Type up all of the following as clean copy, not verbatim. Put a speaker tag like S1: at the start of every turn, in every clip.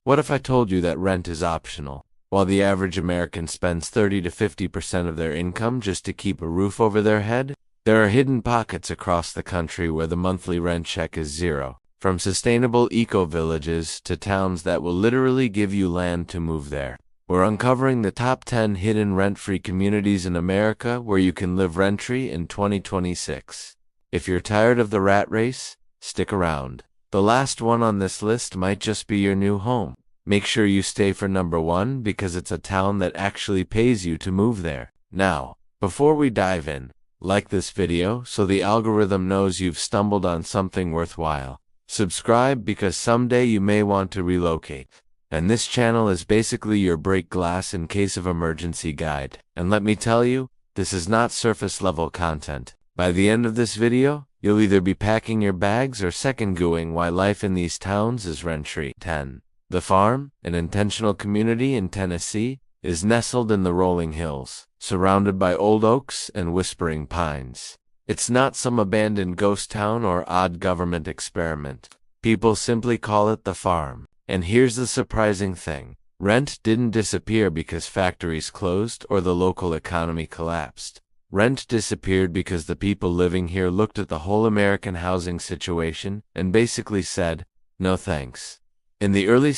S1: What if I told you that rent is optional? While the average American spends 30 to 50% of their income just to keep a roof over their head, there are hidden pockets across the country where the monthly rent check is zero. From sustainable eco-villages to towns that will literally give you land to move there. We're uncovering the top 10 hidden rent-free communities in America where you can live rent-free in 2026. If you're tired of the rat race, stick around. The last one on this list might just be your new home. Make sure you stay for number 1 because it's a town that actually pays you to move there. Now, before we dive in, like this video so the algorithm knows you've stumbled on something worthwhile. Subscribe because someday you may want to relocate. And this channel is basically your break glass in case of emergency guide. And let me tell you, this is not surface level content. By the end of this video, you'll either be packing your bags or second-guessing why life in these towns is rent-free. 10. The Farm, an intentional community in Tennessee, is nestled in the rolling hills, surrounded by old oaks and whispering pines. It's not some abandoned ghost town or odd government experiment. People simply call it the Farm. And here's the surprising thing. Rent didn't disappear because factories closed or the local economy collapsed. Rent disappeared because the people living here looked at the whole American housing situation and basically said, no thanks. In the early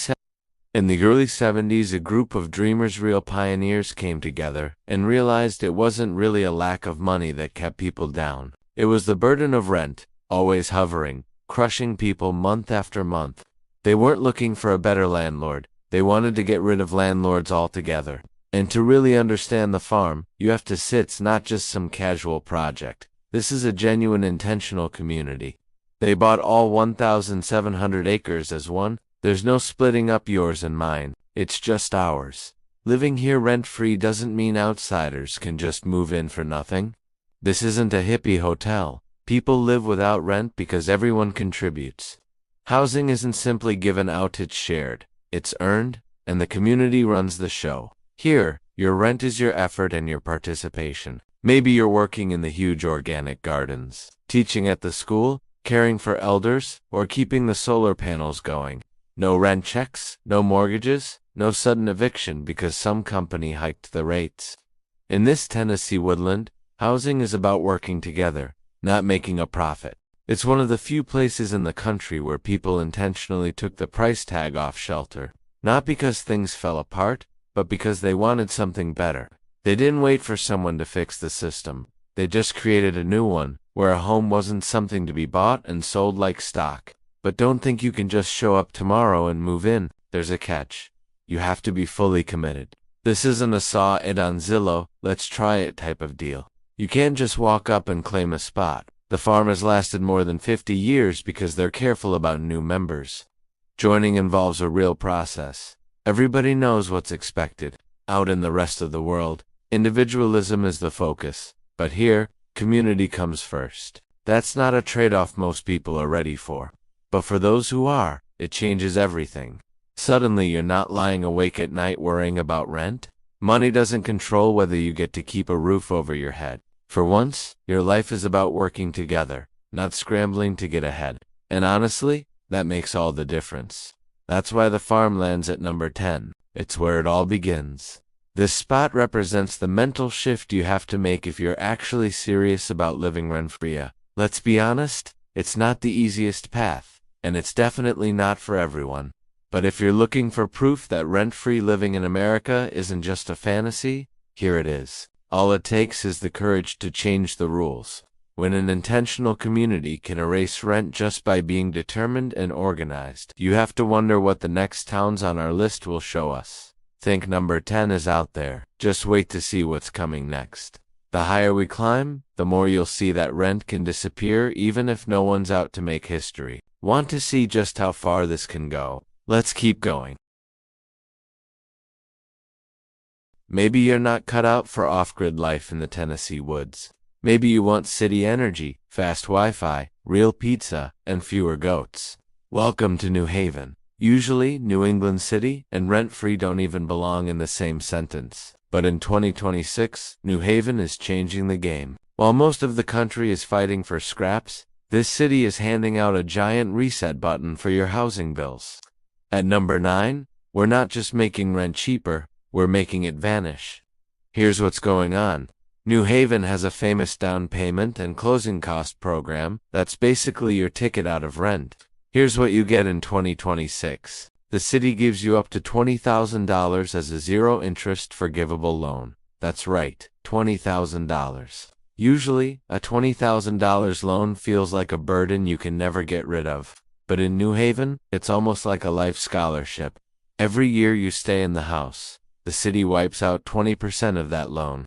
S1: 70s, a group of dreamers, real pioneers, came together and realized it wasn't really a lack of money that kept people down. It was the burden of rent, always hovering, crushing people month after month. They weren't looking for a better landlord. They wanted to get rid of landlords altogether. And to really understand the Farm, you have to see it's not just some casual project. This is a genuine intentional community. They bought all 1,700 acres as one. There's no splitting up yours and mine. It's just ours. Living here rent-free doesn't mean outsiders can just move in for nothing. This isn't a hippie hotel. People live without rent because everyone contributes. Housing isn't simply given out, it's shared. It's earned, and the community runs the show. Here, your rent is your effort and your participation. Maybe you're working in the huge organic gardens, teaching at the school, caring for elders, or keeping the solar panels going. No rent checks, no mortgages, no sudden eviction because some company hiked the rates. In this Tennessee woodland, housing is about working together, not making a profit. It's one of the few places in the country where people intentionally took the price tag off shelter, not because things fell apart, but because they wanted something better. They didn't wait for someone to fix the system. They just created a new one, where a home wasn't something to be bought and sold like stock. But don't think you can just show up tomorrow and move in. There's a catch. You have to be fully committed. This isn't a saw it on Zillow, let's try it type of deal. You can't just walk up and claim a spot. The Farm has lasted more than 50 years because they're careful about new members. Joining involves a real process. Everybody knows what's expected. Out in the rest of the world, individualism is the focus. But here, community comes first. That's not a trade-off most people are ready for. But for those who are, it changes everything. Suddenly you're not lying awake at night worrying about rent. Money doesn't control whether you get to keep a roof over your head. For once, your life is about working together, not scrambling to get ahead. And honestly, that makes all the difference. That's why the Farm lands at number 10. It's where it all begins. This spot represents the mental shift you have to make if you're actually serious about living rent-free. Let's be honest, it's not the easiest path, and it's definitely not for everyone. But if you're looking for proof that rent-free living in America isn't just a fantasy, here it is. All it takes is the courage to change the rules. When an intentional community can erase rent just by being determined and organized, you have to wonder what the next towns on our list will show us. Think number 10 is out there. Just wait to see what's coming next. The higher we climb, the more you'll see that rent can disappear even if no one's out to make history. Want to see just how far this can go? Let's keep going. Maybe you're not cut out for off-grid life in the Tennessee woods. Maybe you want city energy, fast Wi-Fi, real pizza, and fewer goats. Welcome to New Haven. Usually, New England City and rent-free don't even belong in the same sentence. But in 2026, New Haven is changing the game. While most of the country is fighting for scraps, this city is handing out a giant reset button for your housing bills. At number 9, We're not just making rent cheaper, we're making it vanish. Here's what's going on. New Haven has a famous down payment and closing cost program that's basically your ticket out of rent. Here's what you get in 2026. The city gives you up to $20,000 as a zero-interest forgivable loan. That's right, $20,000. Usually, a $20,000 loan feels like a burden you can never get rid of. But in New Haven, it's almost like a life scholarship. Every year you stay in the house, the city wipes out 20% of that loan.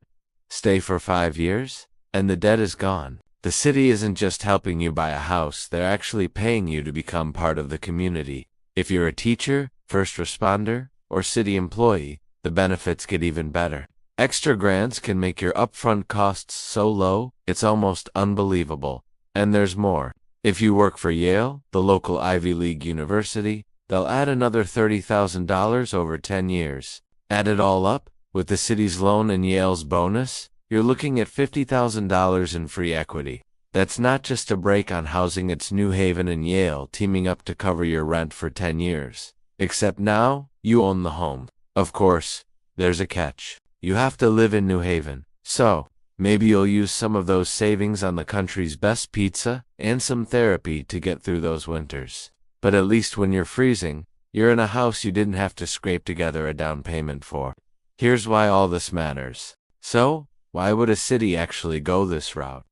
S1: Stay for 5 years, and the debt is gone. The city isn't just helping you buy a house, they're actually paying you to become part of the community. If you're a teacher, first responder, or city employee, the benefits get even better. Extra grants can make your upfront costs so low, it's almost unbelievable. And there's more. If you work for Yale, the local Ivy League university, they'll add another $30,000 over 10 years. Add it all up, with the city's loan and Yale's bonus, you're looking at $50,000 in free equity. That's not just a break on housing, it's New Haven and Yale teaming up to cover your rent for 10 years. Except now, you own the home. Of course, there's a catch. You have to live in New Haven. So, maybe you'll use some of those savings on the country's best pizza and some therapy to get through those winters. But at least when you're freezing, you're in a house you didn't have to scrape together a down payment for. Here's why all this matters. So, why would a city actually go this route?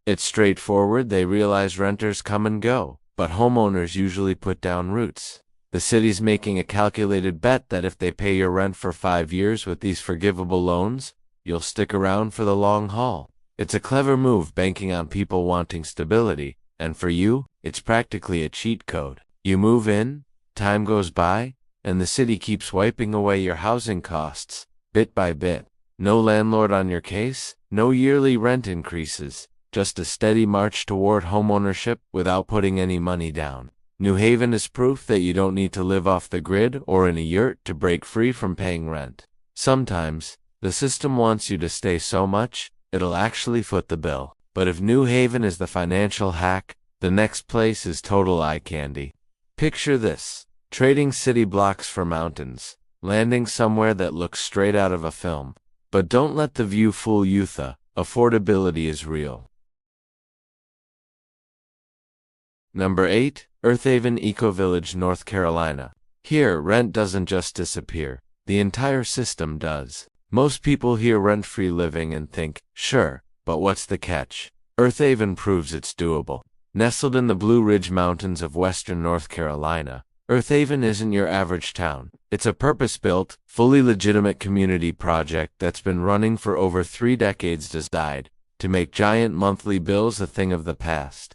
S1: It's straightforward. They realize renters come and go, but homeowners usually put down roots. The city's making a calculated bet that if they pay your rent for 5 years with these forgivable loans, you'll stick around for the long haul. It's a clever move banking on people wanting stability, and for you, it's practically a cheat code. You move in, time goes by, and the city keeps wiping away your housing costs, bit by bit. No landlord on your case, no yearly rent increases, just a steady march toward homeownership without putting any money down. New Haven is proof that you don't need to live off the grid or in a yurt to break free from paying rent. Sometimes, the system wants you to stay so much, it'll actually foot the bill. But if New Haven is the financial hack, the next place is total eye candy. Picture this: trading city blocks for mountains, landing somewhere that looks straight out of a film. But don't let the view fool you. Affordability is real. Number 8. Earthaven Eco-Village, North Carolina. Here, rent doesn't just disappear. The entire system does. Most people hear rent-free living and think, sure, but what's the catch? Earthaven proves it's doable. Nestled in the Blue Ridge Mountains of western North Carolina, Earthaven isn't your average town. It's a purpose-built, fully legitimate community project that's been running for over 3 decades designed to make giant monthly bills a thing of the past.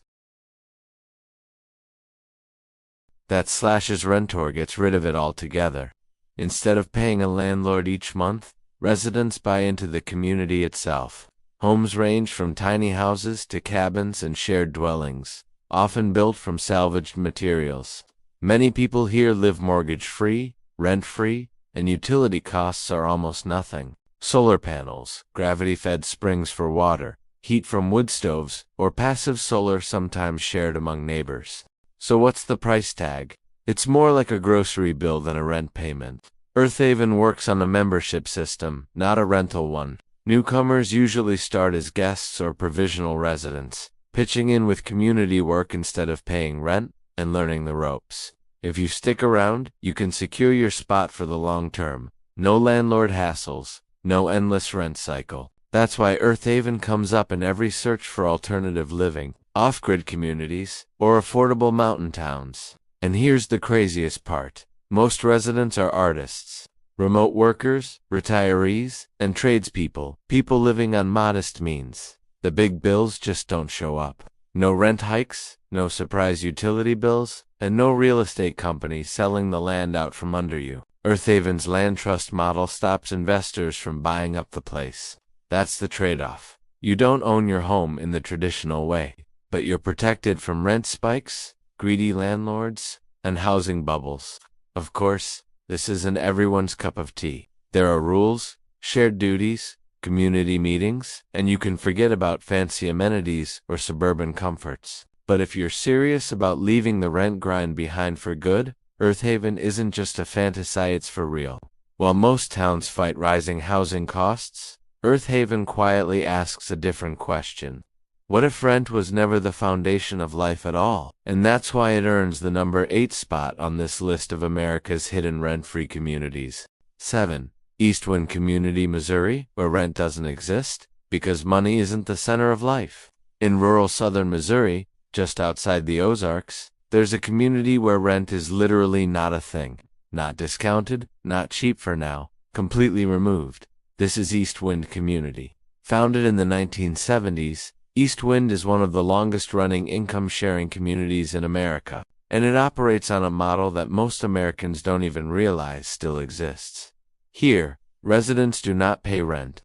S1: That slashes rentor gets rid of it altogether. Instead of paying a landlord each month, residents buy into the community itself. Homes range from tiny houses to cabins and shared dwellings, often built from salvaged materials. Many people here live mortgage-free, rent-free, and utility costs are almost nothing. Solar panels, gravity-fed springs for water, heat from wood stoves, or passive solar sometimes shared among neighbors. So what's the price tag? It's more like a grocery bill than a rent payment. Earthaven works on a membership system, not a rental one. Newcomers usually start as guests or provisional residents, pitching in with community work instead of paying rent, and learning the ropes. If you stick around, you can secure your spot for the long term. No landlord hassles, no endless rent cycle. That's why Earthaven comes up in every search for alternative living, off-grid communities, or affordable mountain towns. And here's the craziest part. Most residents are artists, remote workers, retirees, and tradespeople, people living on modest means. The big bills just don't show up. No rent hikes, no surprise utility bills, and no real estate company selling the land out from under you. Earthaven's land trust model stops investors from buying up the place. That's the trade-off. You don't own your home in the traditional way, but you're protected from rent spikes, greedy landlords, and housing bubbles. Of course, this isn't everyone's cup of tea. There are rules, shared duties, community meetings, and you can forget about fancy amenities or suburban comforts. But if you're serious about leaving the rent grind behind for good, Earth Haven isn't just a fantasy, it's for real. While most towns fight rising housing costs, Earth Haven quietly asks a different question. What if rent was never the foundation of life at all? And that's why it earns the number 8 spot on this list of America's hidden rent-free communities. 7. East Wind Community, Missouri, where rent doesn't exist, because money isn't the center of life. In rural southern Missouri, just outside the Ozarks, there's a community where rent is literally not a thing. Not discounted, not cheap for now, completely removed. This is East Wind Community. Founded in the 1970s, East Wind is one of the longest-running income-sharing communities in America, and it operates on a model that most Americans don't even realize still exists. Here, residents do not pay rent.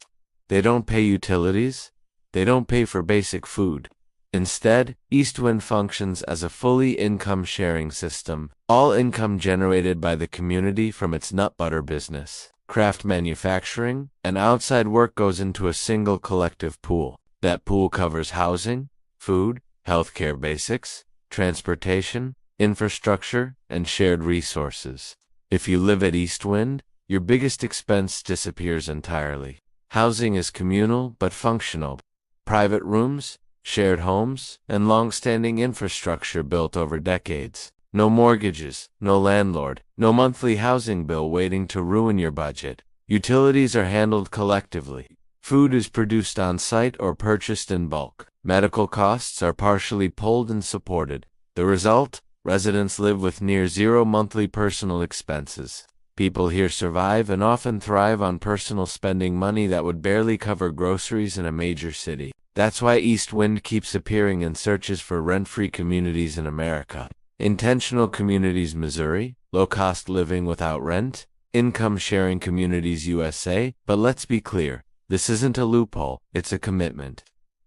S1: They don't pay utilities. They don't pay for basic food. Instead, East Wind functions as a fully income-sharing system, all income generated by the community from its nut butter business, craft manufacturing, and outside work goes into a single collective pool. That pool covers housing, food, healthcare basics, transportation, infrastructure, and shared resources. If you live at East Wind, your biggest expense disappears entirely. Housing is communal but functional. Private rooms, shared homes, and long-standing infrastructure built over decades. No mortgages, no landlord, no monthly housing bill waiting to ruin your budget. Utilities are handled collectively. Food is produced on-site or purchased in bulk. Medical costs are partially pulled and supported. The result? Residents live with near zero monthly personal expenses. People here survive and often thrive on personal spending money that would barely cover groceries in a major city. That's why East Wind keeps appearing in searches for rent-free communities in America. Intentional Communities Missouri, low-cost living without rent, income-sharing communities USA, but let's be clear, this isn't a loophole, it's a commitment.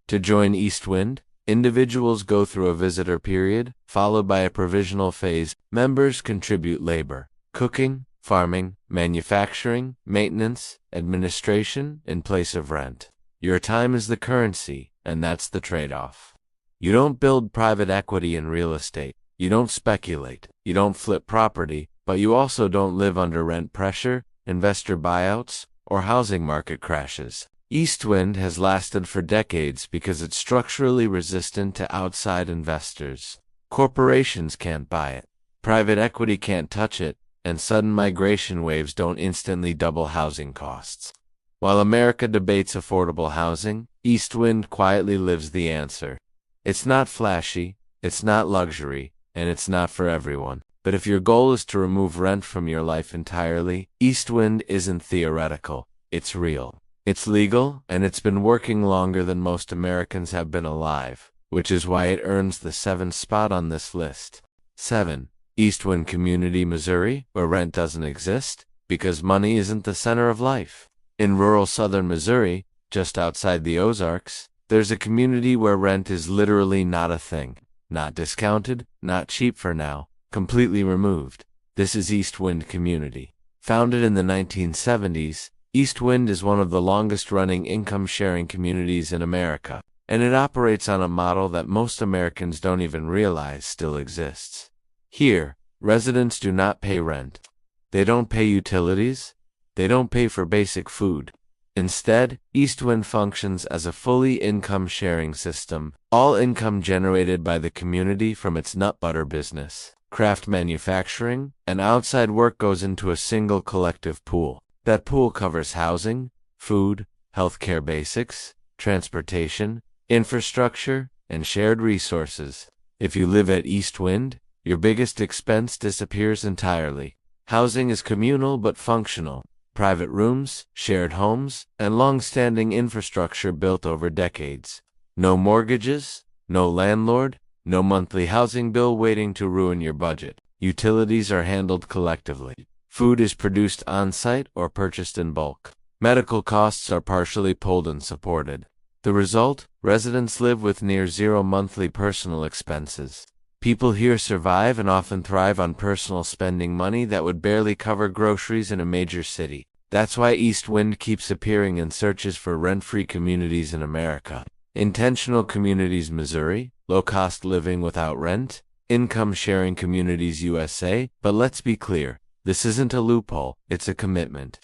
S1: To join East Wind, individuals go through a visitor period, followed by a provisional phase. Members contribute labor, cooking, farming, manufacturing, maintenance, administration, in place of rent. Your time is the currency, and that's the trade-off. You don't build private equity in real estate. You don't speculate. You don't flip property, but you also don't live under rent pressure, investor buyouts, or housing market crashes. East Wind has lasted for decades because it's structurally resistant to outside investors. Corporations can't buy it. Private equity can't touch it, and sudden migration waves don't instantly double housing costs. While America debates affordable housing, East Wind quietly lives the answer. It's not flashy, it's not luxury, and it's not for everyone. But if your goal is to remove rent from your life entirely, East Wind isn't theoretical, it's real. It's legal, and it's been working longer than most Americans have been alive, which is why it earns the 7th spot on this list. 7. East Wind Community, Missouri, where rent doesn't exist, because money isn't the center of life. In rural southern Missouri, just outside the Ozarks, there's a community where rent is literally not a thing. Not discounted, not cheap for now, completely removed. This is East Wind Community. Founded in the 1970s, East Wind is one of the longest-running income-sharing communities in America, and it operates on a model that most Americans don't even realize still exists. Here, residents do not pay rent. They don't pay utilities. They don't pay for basic food. Instead, East Wind functions as a fully income-sharing system, all income generated by the community from its nut butter business, craft manufacturing, and outside work goes into a single collective pool. That pool covers housing, food, healthcare basics, transportation, infrastructure, and shared resources. If you live at East Wind, your biggest expense disappears entirely. Housing is communal but functional. Private rooms, shared homes, and long-standing infrastructure built over decades. No mortgages, no landlord, no monthly housing bill waiting to ruin your budget. Utilities are handled collectively. Food is produced on-site or purchased in bulk. Medical costs are partially pulled and supported. The result? Residents live with near zero monthly personal expenses. People here survive and often thrive on personal spending money that would barely cover groceries in a major city. That's why East Wind keeps appearing in searches for rent-free communities in America. Intentional Communities Missouri, low-cost living without rent, Income Sharing Communities USA, but let's be clear, this isn't a loophole, it's a commitment.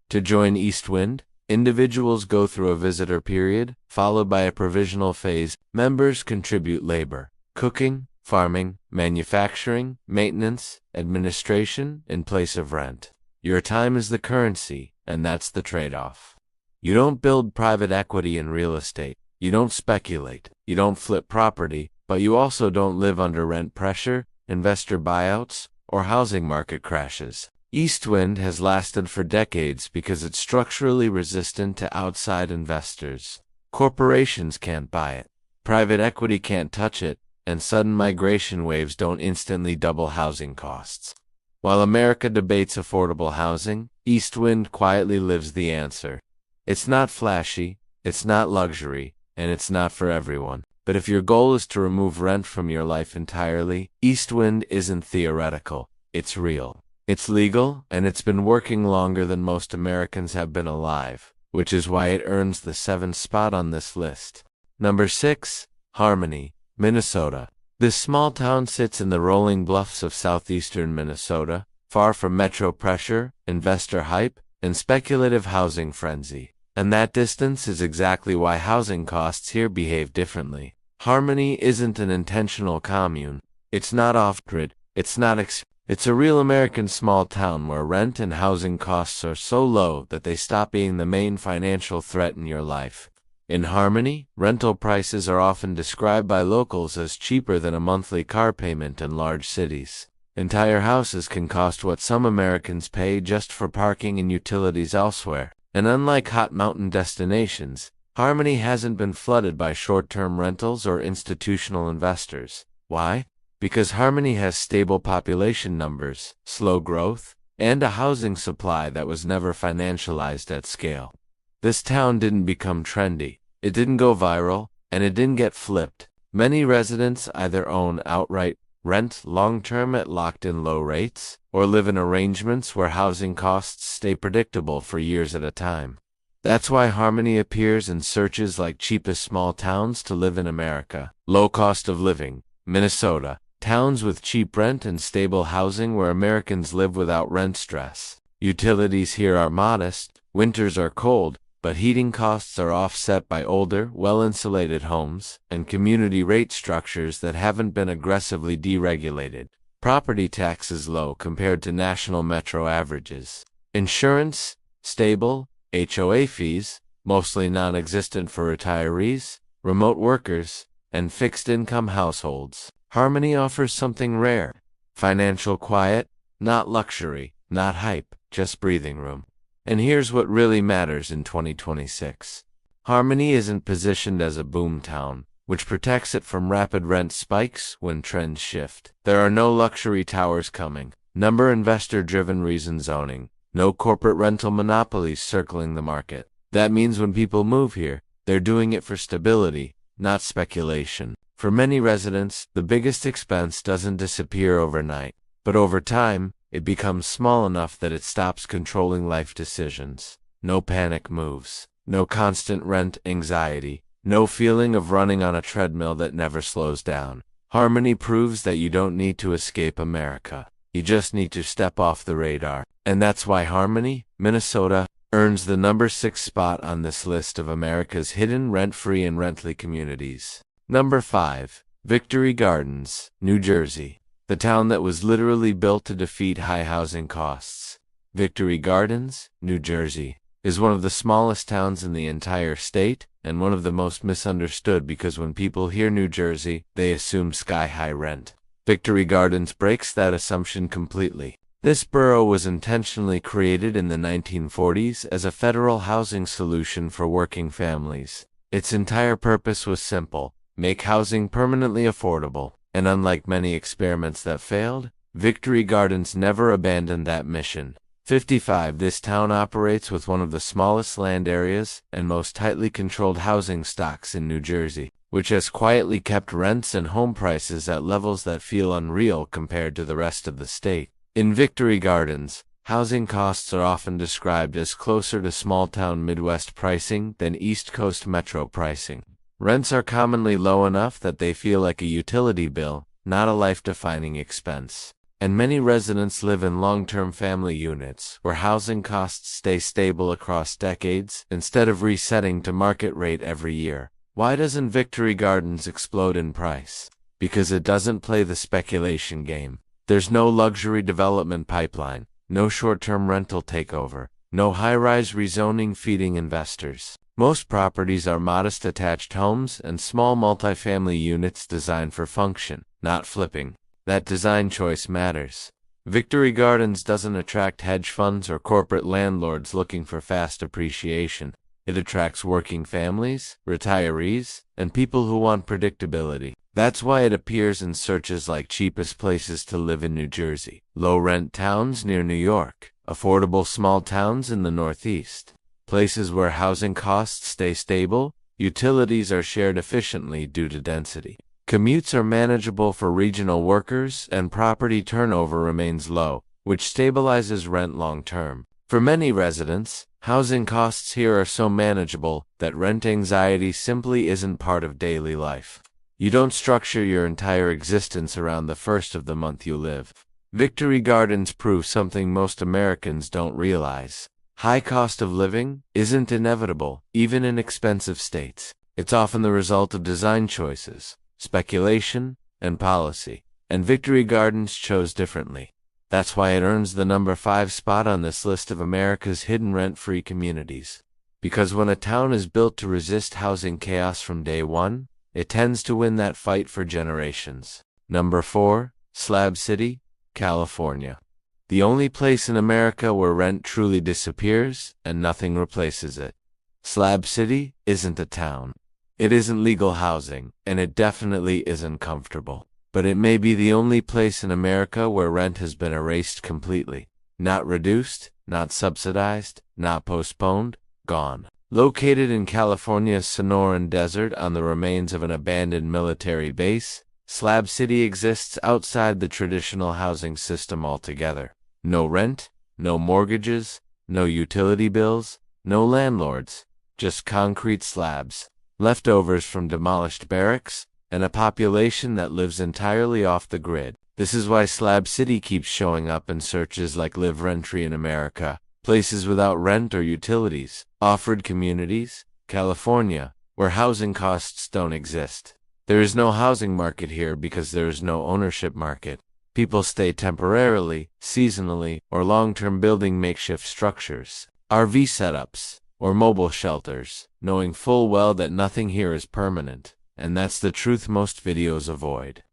S1: To join Eastwind, individuals go through a visitor period, followed by a provisional phase. Members contribute labor, cooking, farming, manufacturing, maintenance, administration, in place of rent. Your time is the currency, and that's the trade-off. You don't build private equity in real estate. You don't speculate. You don't flip property, but you also don't live under rent pressure, investor buyouts, or housing market crashes. Eastwind has lasted for decades because it's structurally resistant to outside investors. Corporations can't buy it. Private equity can't touch it, and sudden migration waves don't instantly double housing costs. While America debates affordable housing, Eastwind quietly lives the answer. It's not flashy, it's not luxury, and it's not for everyone. But if your goal is to remove rent from your life entirely, Eastwind isn't theoretical, it's real. It's legal, and it's been working longer than most Americans have been alive, which is why it earns the 7th spot on this list. Number 6, Harmony, Minnesota. This small town sits in the rolling bluffs of southeastern Minnesota, far from metro pressure, investor hype, and speculative housing frenzy. And that distance is exactly why housing costs here behave differently. Harmony isn't an intentional commune. It's not off-grid. It's a real American small town where rent and housing costs are so low that they stop being the main financial threat in your life. In Harmony, rental prices are often described by locals as cheaper than a monthly car payment in large cities. Entire houses can cost what some Americans pay just for parking and utilities elsewhere. And unlike hot mountain destinations, Harmony hasn't been flooded by short-term rentals or institutional investors. Why? Because Harmony has stable population numbers, slow growth, and a housing supply that was never financialized at scale. This town didn't become trendy, it didn't go viral, and it didn't get flipped. Many residents either own outright, rent long-term at locked-in low rates, or live in arrangements where housing costs stay predictable for years at a time. That's why Harmony appears in searches like cheapest small towns to live in America, low cost of living, Minnesota, towns with cheap rent and stable housing where Americans live without rent stress. Utilities here are modest, winters are cold, but heating costs are offset by older, well-insulated homes and community rate structures that haven't been aggressively deregulated. Property tax is low compared to national metro averages. Insurance, stable, HOA fees, mostly non-existent for retirees, remote workers, and fixed-income households. Harmony offers something rare. Financial quiet, not luxury, not hype, just breathing room. And here's what really matters in 2026. Harmony isn't positioned as a boom town, which protects it from rapid rent spikes when trends shift. There are no luxury towers coming, number investor-driven rezoning, no corporate rental monopolies circling the market. That means when people move here, they're doing it for stability, not speculation. For many residents, the biggest expense doesn't disappear overnight, but over time, it becomes small enough that it stops controlling life decisions. No panic moves, no constant rent anxiety, no feeling of running on a treadmill that never slows down. Harmony proves that you don't need to escape America. You just need to step off the radar. And that's why Harmony, Minnesota, earns the number 6 spot on this list of America's hidden rent-free and rently communities. Number 5, Victory Gardens, New Jersey. The town that was literally built to defeat high housing costs. Victory Gardens, New Jersey, is one of the smallest towns in the entire state, and one of the most misunderstood because when people hear New Jersey, they assume sky-high rent. Victory Gardens breaks that assumption completely. This borough was intentionally created in the 1940s as a federal housing solution for working families. Its entire purpose was simple: make housing permanently affordable. And unlike many experiments that failed, Victory Gardens never abandoned that mission. 55 This town operates with one of the smallest land areas and most tightly controlled housing stocks in New Jersey, which has quietly kept rents and home prices at levels that feel unreal compared to the rest of the state. In Victory Gardens, housing costs are often described as closer to small-town Midwest pricing than East Coast metro pricing. Rents are commonly low enough that they feel like a utility bill, not a life-defining expense. And many residents live in long-term family units, where housing costs stay stable across decades instead of resetting to market rate every year. Why doesn't Victory Gardens explode in price? Because it doesn't play the speculation game. There's no luxury development pipeline, no short-term rental takeover, no high-rise rezoning feeding investors. Most properties are modest attached homes and small multifamily units designed for function, not flipping. That design choice matters. Victory Gardens doesn't attract hedge funds or corporate landlords looking for fast appreciation. It attracts working families, retirees, and people who want predictability. That's why it appears in searches like cheapest places to live in New Jersey, low-rent towns near New York, affordable small towns in the Northeast, places where housing costs stay stable, utilities are shared efficiently due to density. Commutes are manageable for regional workers, and property turnover remains low, which stabilizes rent long-term. For many residents, housing costs here are so manageable that rent anxiety simply isn't part of daily life. You don't structure your entire existence around the first of the month you live. Victory Gardens prove something most Americans don't realize. High cost of living isn't inevitable, even in expensive states. It's often the result of design choices, speculation, and policy. And Victory Gardens chose differently. That's why it earns the number 5 spot on this list of America's hidden rent-free communities. Because when a town is built to resist housing chaos from day one, it tends to win that fight for generations. Number 4, Slab City, California. The only place in America where rent truly disappears and nothing replaces it. Slab City isn't a town. It isn't legal housing, and it definitely isn't comfortable. But it may be the only place in America where rent has been erased completely. Not reduced, not subsidized, not postponed, gone. Located in California's Sonoran Desert on the remains of an abandoned military base, Slab City exists outside the traditional housing system altogether. No rent, no mortgages, no utility bills, no landlords, just concrete slabs, leftovers from demolished barracks, and a population that lives entirely off the grid. This is why Slab City keeps showing up in searches like Live Rent-Free in America, places without rent or utilities, offered communities, California, where housing costs don't exist. There is no housing market here because there is no ownership market. People stay temporarily, seasonally, or long-term building makeshift structures, RV setups, or mobile shelters, knowing full well that nothing here is permanent. And that's the truth most videos avoid.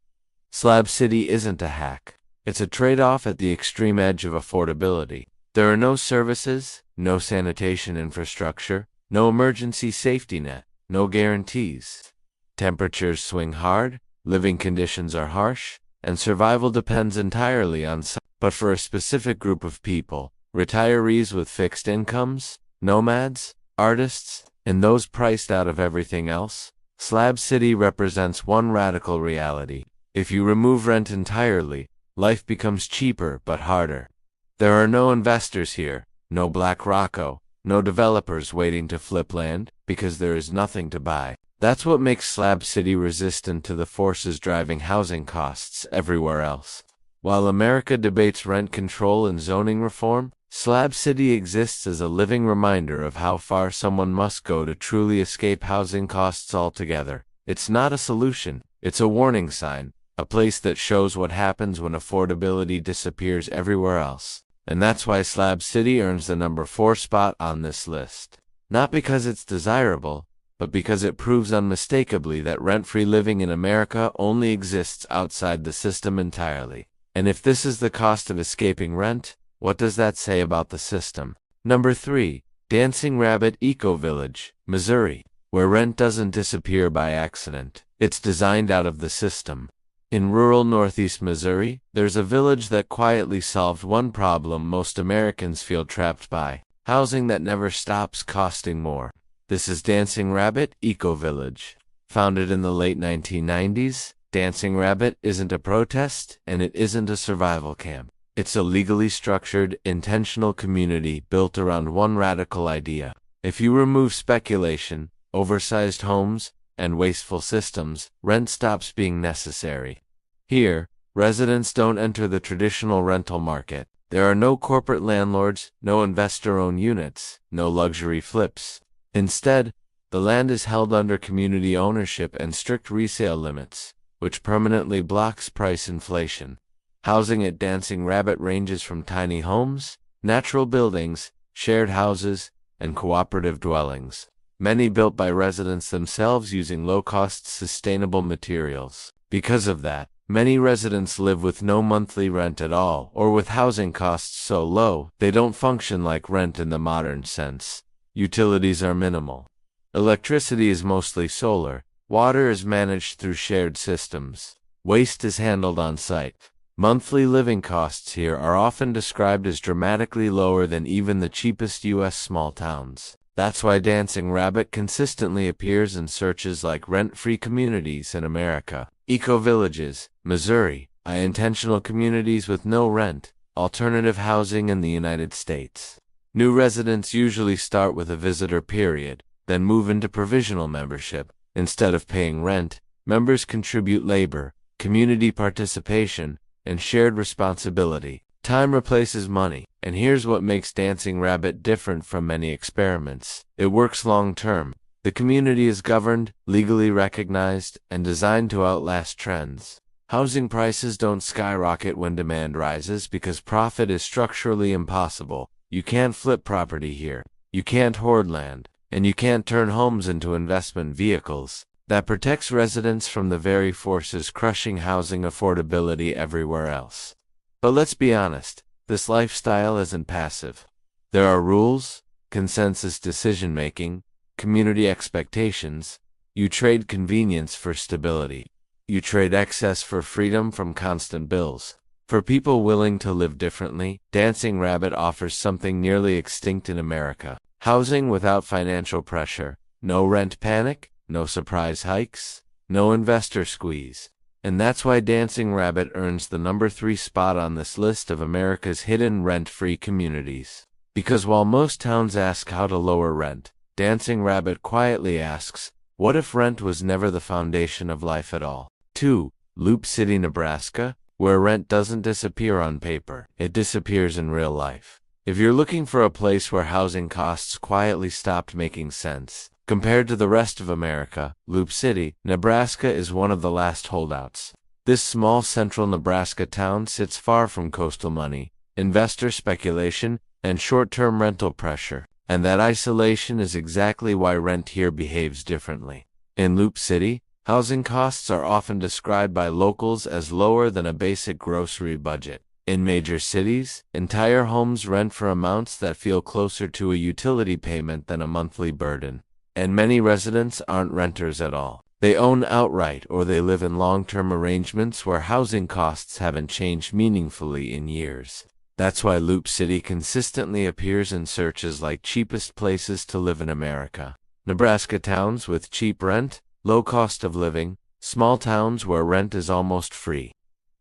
S1: Slab City isn't a hack. It's a trade-off at the extreme edge of affordability. There are no services, no sanitation infrastructure, no emergency safety net, no guarantees. Temperatures swing hard, living conditions are harsh, and survival depends entirely on but for a specific group of people, retirees with fixed incomes, nomads, artists, and those priced out of everything else, Slab City represents one radical reality. If you remove rent entirely, life becomes cheaper but harder. There are no investors here, no Black Rocco, no developers waiting to flip land, because there is nothing to buy. That's what makes Slab City resistant to the forces driving housing costs everywhere else. While America debates rent control and zoning reform, Slab City exists as a living reminder of how far someone must go to truly escape housing costs altogether. It's not a solution, it's a warning sign, a place that shows what happens when affordability disappears everywhere else. And that's why Slab City earns the number 4 spot on this list. Not because it's desirable, but because it proves unmistakably that rent-free living in America only exists outside the system entirely. And if this is the cost of escaping rent, what does that say about the system? Number 3, Dancing Rabbit Eco Village, Missouri, where rent doesn't disappear by accident. It's designed out of the system. In rural northeast Missouri, there's a village that quietly solved one problem most Americans feel trapped by: housing that never stops costing more. This is Dancing Rabbit Eco Village. Founded in the late 1990s, Dancing Rabbit isn't a protest, and it isn't a survival camp. It's a legally structured, intentional community built around one radical idea. If you remove speculation, oversized homes, and wasteful systems, rent stops being necessary. Here, residents don't enter the traditional rental market. There are no corporate landlords, no investor-owned units, no luxury flips. Instead, the land is held under community ownership and strict resale limits, which permanently blocks price inflation. Housing at Dancing Rabbit ranges from tiny homes, natural buildings, shared houses, and cooperative dwellings, many built by residents themselves using low-cost sustainable materials. Because of that, many residents live with no monthly rent at all, or with housing costs so low they don't function like rent in the modern sense. Utilities are minimal. Electricity is mostly solar, water is managed through shared systems, waste is handled on site. Monthly living costs here are often described as dramatically lower than even the cheapest U.S. small towns. That's why Dancing Rabbit consistently appears in searches like rent-free communities in America, eco-villages, Missouri, intentional communities with no rent, alternative housing in the United States. New residents usually start with a visitor period, then move into provisional membership. Instead of paying rent, members contribute labor, community participation, and shared responsibility. Time replaces money, and here's what makes Dancing Rabbit different from many experiments. It works long-term. The community is governed, legally recognized, and designed to outlast trends. Housing prices don't skyrocket when demand rises because profit is structurally impossible. You can't flip property here. You can't hoard land. And you can't turn homes into investment vehicles. That protects residents from the very forces crushing housing affordability everywhere else. But let's be honest, this lifestyle isn't passive. There are rules, consensus decision-making, community expectations. You trade convenience for stability. You trade excess for freedom from constant bills. For people willing to live differently, Dancing Rabbit offers something nearly extinct in America. Housing without financial pressure, no rent panic, no surprise hikes, no investor squeeze. And that's why Dancing Rabbit earns the number 3 spot on this list of America's hidden rent-free communities. Because while most towns ask how to lower rent, Dancing Rabbit quietly asks, what if rent was never the foundation of life at all? 2. Loop City, Nebraska, where rent doesn't disappear on paper, it disappears in real life. If you're looking for a place where housing costs quietly stopped making sense, compared to the rest of America, Loop City, Nebraska is one of the last holdouts. This small central Nebraska town sits far from coastal money, investor speculation, and short-term rental pressure, and that isolation is exactly why rent here behaves differently. In Loop City, housing costs are often described by locals as lower than a basic grocery budget. In major cities, entire homes rent for amounts that feel closer to a utility payment than a monthly burden. And many residents aren't renters at all. They own outright or they live in long-term arrangements where housing costs haven't changed meaningfully in years. That's why Loop City consistently appears in searches like cheapest places to live in America. Nebraska towns with cheap rent, low cost of living, small towns where rent is almost free.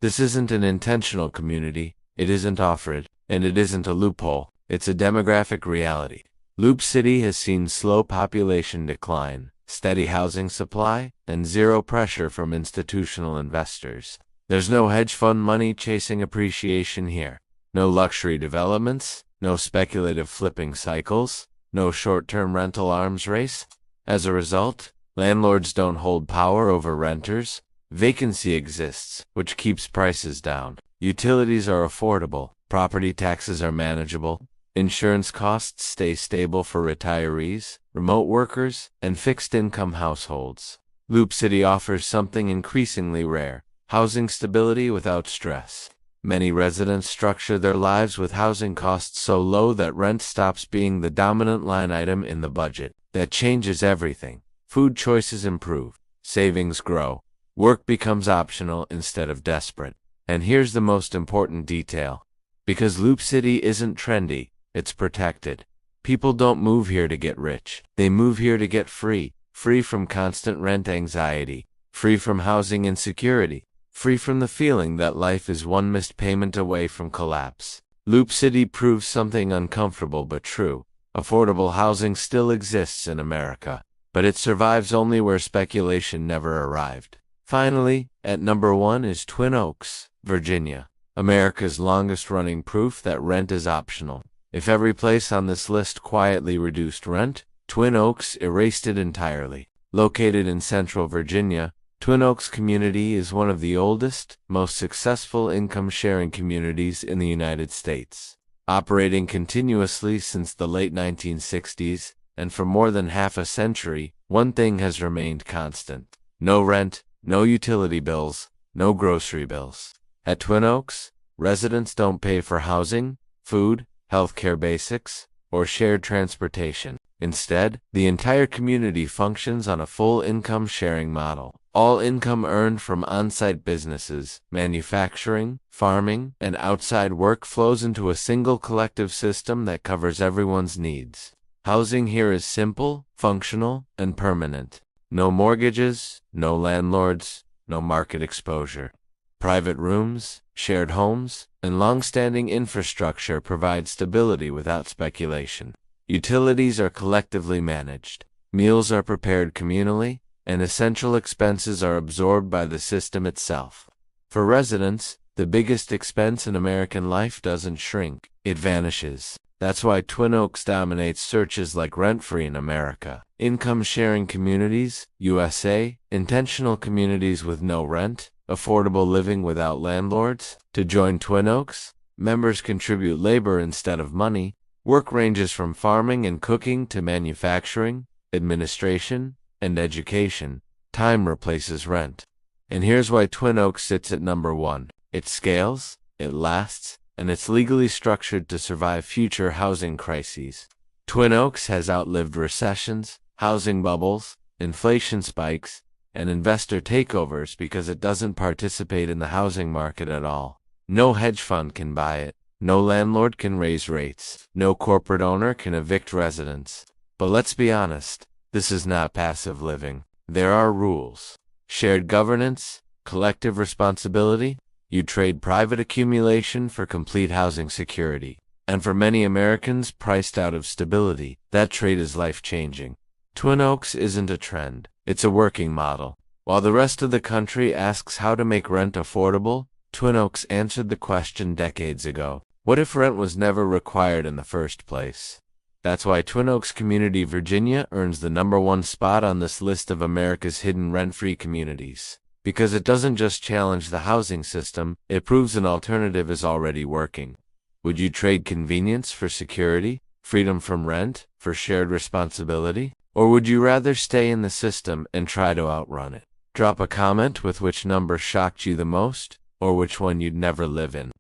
S1: This isn't an intentional community, it isn't offered, and it isn't a loophole, it's a demographic reality. Loop City has seen slow population decline, steady housing supply, and zero pressure from institutional investors. There's no hedge fund money chasing appreciation here. No luxury developments, no speculative flipping cycles, no short-term rental arms race. As a result, landlords don't hold power over renters. Vacancy exists, which keeps prices down. Utilities are affordable, property taxes are manageable, insurance costs stay stable for retirees, remote workers, and fixed-income households. Loop City offers something increasingly rare: housing stability without stress. Many residents structure their lives with housing costs so low that rent stops being the dominant line item in the budget. That changes everything. Food choices improve, savings grow, work becomes optional instead of desperate. And here's the most important detail. Because Loop City isn't trendy, it's protected. People don't move here to get rich. They move here to get free. Free from constant rent anxiety. Free from housing insecurity. Free from the feeling that life is one missed payment away from collapse. Loop City proves something uncomfortable but true. Affordable housing still exists in America, but it survives only where speculation never arrived. Finally, at number 1 is Twin Oaks, Virginia, America's longest-running proof that rent is optional. If every place on this list quietly reduced rent, Twin Oaks erased it entirely. Located in central Virginia, Twin Oaks community is one of the oldest, most successful income-sharing communities in the United States. Operating continuously since the late 1960s, and for more than half a century, one thing has remained constant. No rent, no utility bills, no grocery bills. At Twin Oaks, residents don't pay for housing, food, healthcare basics, or shared transportation. Instead, the entire community functions on a full income-sharing model. All income earned from on-site businesses, manufacturing, farming, and outside work flows into a single collective system that covers everyone's needs. Housing here is simple, functional, and permanent. No mortgages, no landlords, no market exposure. Private rooms, shared homes, and long-standing infrastructure provide stability without speculation. Utilities are collectively managed. Meals are prepared communally, and essential expenses are absorbed by the system itself. For residents, the biggest expense in American life doesn't shrink, it vanishes. That's why Twin Oaks dominates searches like rent-free in America. Income-sharing communities, USA, intentional communities with no rent, affordable living without landlords. To join Twin Oaks, members contribute labor instead of money. Work ranges from farming and cooking to manufacturing, administration, and education. Time replaces rent. And here's why Twin Oaks sits at number 1. It scales, it lasts, and it's legally structured to survive future housing crises. Twin Oaks has outlived recessions, housing bubbles, inflation spikes, and investor takeovers because it doesn't participate in the housing market at all. No hedge fund can buy it. No landlord can raise rates. No corporate owner can evict residents. But let's be honest, this is not passive living. There are rules. Shared governance, collective responsibility. You trade private accumulation for complete housing security. And for many Americans priced out of stability, that trade is life-changing. Twin Oaks isn't a trend. It's a working model. While the rest of the country asks how to make rent affordable, Twin Oaks answered the question decades ago. What if rent was never required in the first place? That's why Twin Oaks Community, Virginia earns the number 1 spot on this list of America's hidden rent-free communities. Because it doesn't just challenge the housing system, it proves an alternative is already working. Would you trade convenience for security, freedom from rent, for shared responsibility? Or would you rather stay in the system and try to outrun it? Drop a comment with which number shocked you the most, or which one you'd never live in.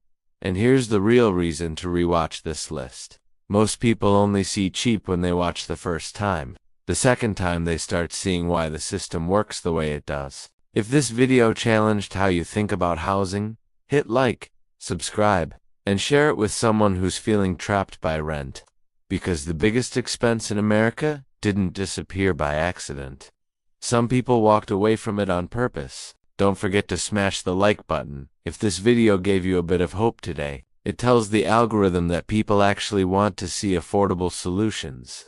S1: And here's the real reason to rewatch this list. Most people only see cheap when they watch the first time. The second time they start seeing why the system works the way it does. If this video challenged how you think about housing, hit like, subscribe, and share it with someone who's feeling trapped by rent. Because the biggest expense in America didn't disappear by accident. Some people walked away from it on purpose. Don't forget to smash the like button. If this video gave you a bit of hope today, it tells the algorithm that people actually want to see affordable solutions.